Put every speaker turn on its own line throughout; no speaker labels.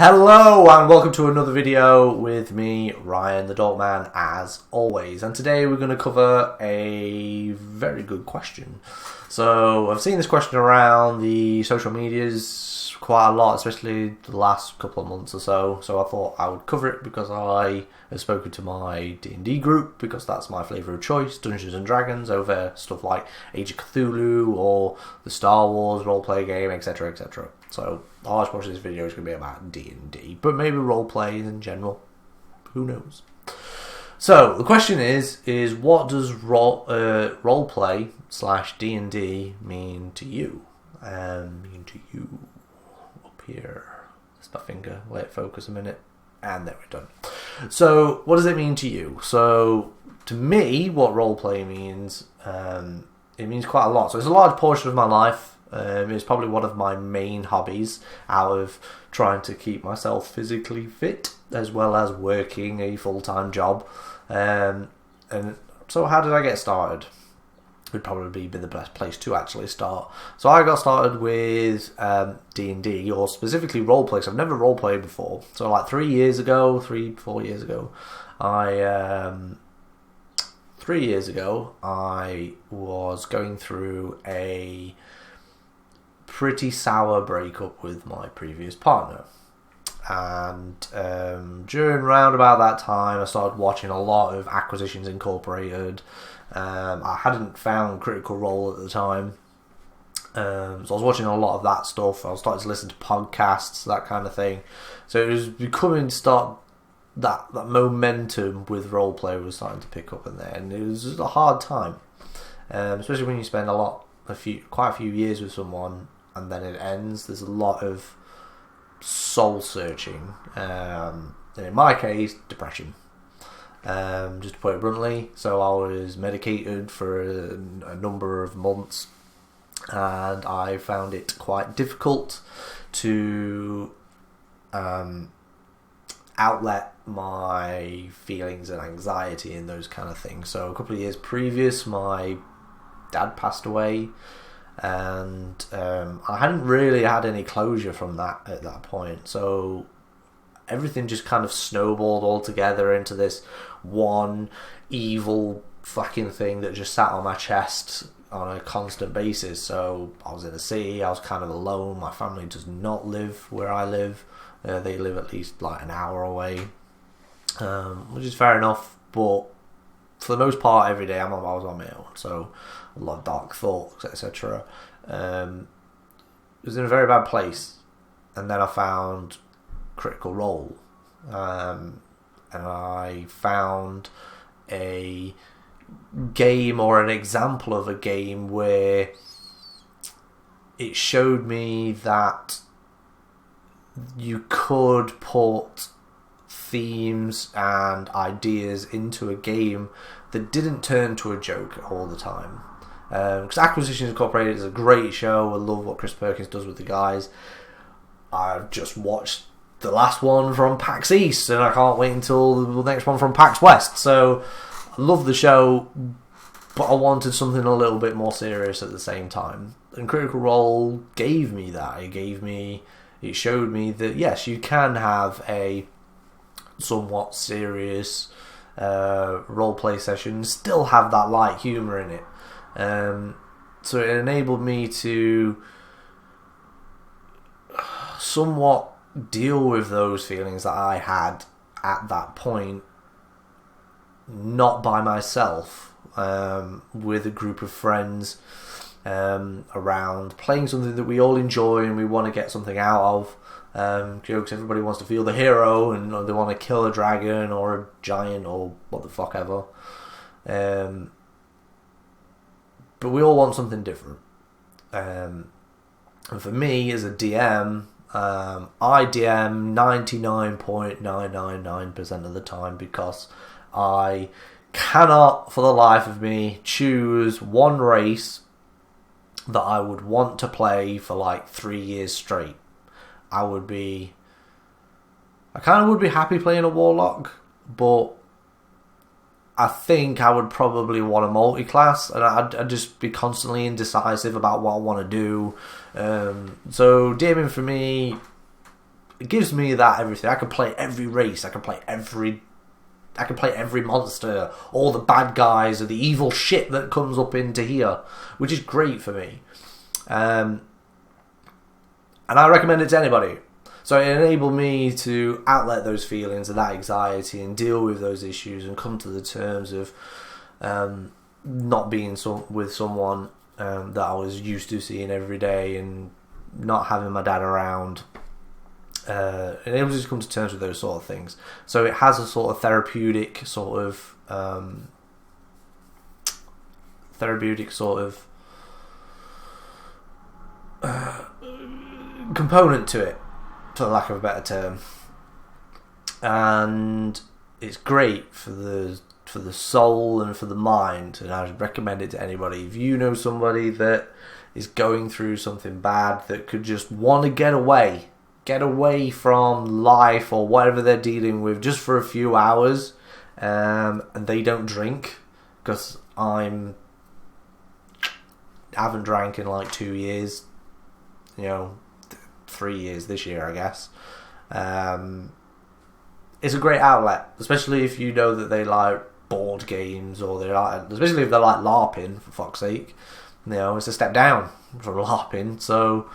Hello and welcome to another video with me, Ryan the Dog Man, as always. And today we're going to cover a very good question. So I've seen this question around the social medias quite a lot, especially the last couple of months or so. So I thought I would cover it because I have spoken to my D&D group, because that's my flavour of choice, Dungeons and Dragons, over stuff like Age of Cthulhu or the Star Wars roleplay game, etc, etc. So the large portion of this video is going to be about D&D, but maybe roleplay in general. Who knows? So the question is what does roleplay / D&D mean to you? Up here. That's my finger. Let it focus a minute. And there we're done. So what does it mean to you? So to me, what roleplay means, it means quite a lot. So it's a large portion of my life. It's probably one of my main hobbies out of trying to keep myself physically fit as well as working a full-time job. And so how did I get started? Would probably be the best place to actually start. So I got started with D&D, or specifically roleplay, because I've never roleplayed before. So like 4 years ago, I was going through a pretty sour breakup with my previous partner. And during round about that time, I started watching a lot of Acquisitions Incorporated. I hadn't found Critical Role at the time, so I was watching a lot of that stuff. I was starting to listen to podcasts, that kind of thing. So it was becoming that momentum with roleplay was starting to pick up in there, and it was just a hard time, especially when you spend quite a few years with someone and then it ends. There's a lot of soul searching, and in my case, depression. Just to put it bluntly. So I was medicated for a number of months, and I found it quite difficult to outlet my feelings and anxiety and those kind of things. So a couple of years previous, my dad passed away, and I hadn't really had any closure from that at that point. So everything just kind of snowballed all together into this one evil fucking thing that just sat on my chest on a constant basis. So I was in a city, I was kind of alone. My family does not live where I live. They live at least like an hour away, which is fair enough, but for the most part every day I was on my own. So a lot of dark thoughts, etc. It was in a very bad place, and then I found Critical Role, and I found a game, or an example of a game, where it showed me that you could put themes and ideas into a game that didn't turn to a joke all the time. Because Acquisitions Incorporated is a great show. I love what Chris Perkins does with the guys. I've just watched the last one from PAX East, and I can't wait until the next one from PAX West. So I love the show, but I wanted something a little bit more serious at the same time. And Critical Role gave me that. It showed me that yes, you can have a somewhat serious roleplay session and still have that light humour in it. So it enabled me to somewhat deal with those feelings that I had at that point, not by myself, with a group of friends around, playing something that we all enjoy and we want to get something out of. Because everybody wants to feel the hero, and they want to kill a dragon or a giant or what the fuck ever. But we all want something different. And for me, as a DM, I DM 99.999% of the time, because I cannot for the life of me choose one race that I would want to play for like 3 years straight. I kind of would be happy playing a warlock, but I think I would probably want a multi-class, and I'd just be constantly indecisive about what I want to do. So DMing for me it gives me that everything. I can play every race. I can play every monster, all the bad guys, or the evil shit that comes up into here, which is great for me. And I recommend it to anybody. So it enabled me to outlet those feelings and that anxiety and deal with those issues and come to the terms of not being with someone that I was used to seeing every day and not having my dad around. It enables you to come to terms with those sort of things. So it has a sort of therapeutic sort of component to it, for lack of a better term, and it's great for the soul and for the mind, and I would recommend it to anybody. If you know somebody that is going through something bad, that could just want to get away from life or whatever they're dealing with just for a few hours, and they don't drink, because I haven't drank in like 2 years, 3 years this year, I guess. It's a great outlet, especially if you know that they like board games, or especially if they like LARPing, for fuck's sake. It's a step down from LARPing, so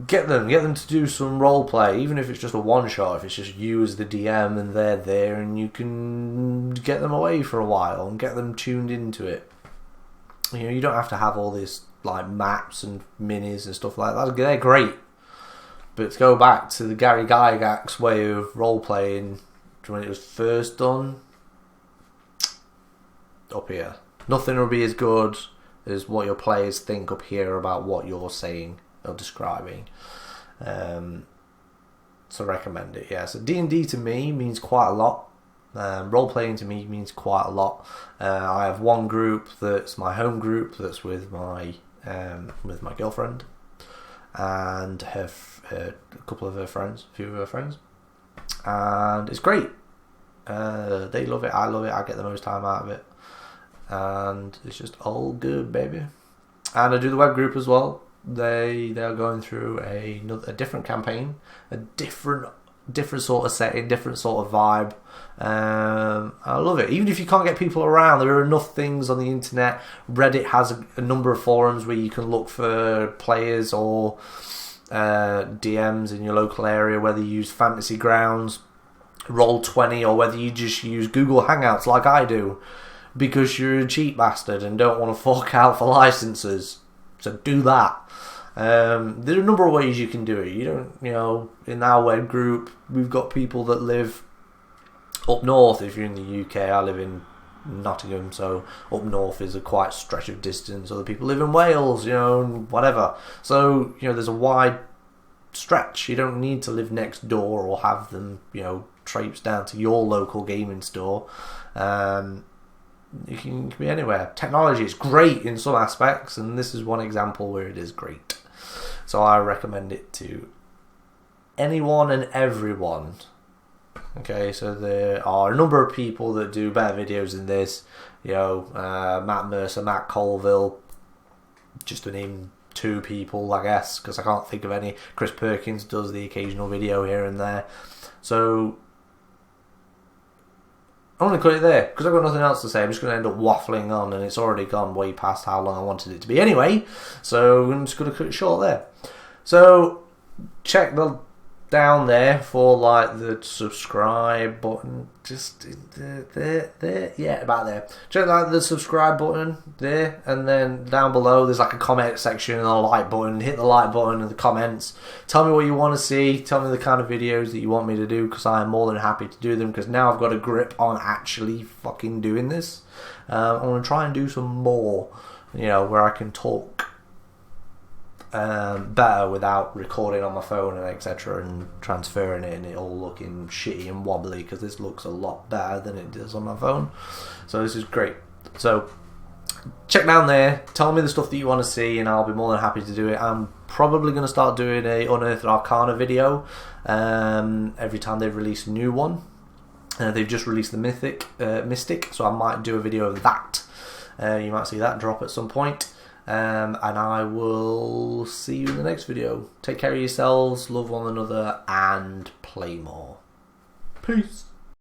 get them to do some role play, even if it's just a one shot, if it's just you as the DM and they're there, and you can get them away for a while and get them tuned into it. You don't have to have all this like maps and minis and stuff like that. They're great, but to go back to the Gary Gygax way of role playing when it was first done up here, nothing will be as good as what your players think up here about what you're saying or describing. So recommend it. Yeah, so D&D to me means quite a lot. Role playing to me means quite a lot. I have one group that's my home group, that's with my girlfriend and a couple of her friends, a few of her friends, and it's great. They love it, I love it, I get the most time out of it, and it's just all good, baby. And I do the web group as well. They are going through a different campaign, a different sort of setting, different sort of vibe. I love it. Even if you can't get people around, there are enough things on the internet. Reddit has a number of forums where you can look for players or DMs in your local area, whether you use Fantasy Grounds, Roll20, or whether you just use Google Hangouts like I do, because you're a cheap bastard and don't want to fork out for licenses. So do that. There are a number of ways you can do it. In our web group, we've got people that live up north. If you're in the UK, I live in Nottingham, so up north is a quite stretch of distance. Other people live in Wales, whatever. So, there's a wide stretch. You don't need to live next door or have them, traipse down to your local gaming store. You can be anywhere. Technology is great in some aspects, and this is one example where it is great. So I recommend it to anyone and everyone. Okay, so there are a number of people that do better videos than this. Matt Mercer, Matt Colville, just to name two people, I guess, because I can't think of any. Chris Perkins does the occasional video here and there. So I'm going to cut it there because I've got nothing else to say. I'm just going to end up waffling on, and it's already gone way past how long I wanted it to be anyway. So I'm just going to cut it short there. So check down there for like the subscribe button, just there, yeah, about there. Check out the subscribe button there, and then down below there's like a comment section and a like button. Hit the like button and the comments. Tell me what you want to see. Tell me the kind of videos that you want me to do, because I am more than happy to do them, because now I've got a grip on actually fucking doing this. I'm going to try and do some more, where I can talk better without recording on my phone and etc. and transferring it and it all looking shitty and wobbly, because this looks a lot better than it does on my phone. So this is great. So check down there, tell me the stuff that you want to see, and I'll be more than happy to do it. I'm probably going to start doing a Unearthed Arcana video every time they release a new one. They've just released the Mystic, so I might do a video of that. You might see that drop at some point. And I will see you in the next video. Take care of yourselves, love one another, and play more. Peace.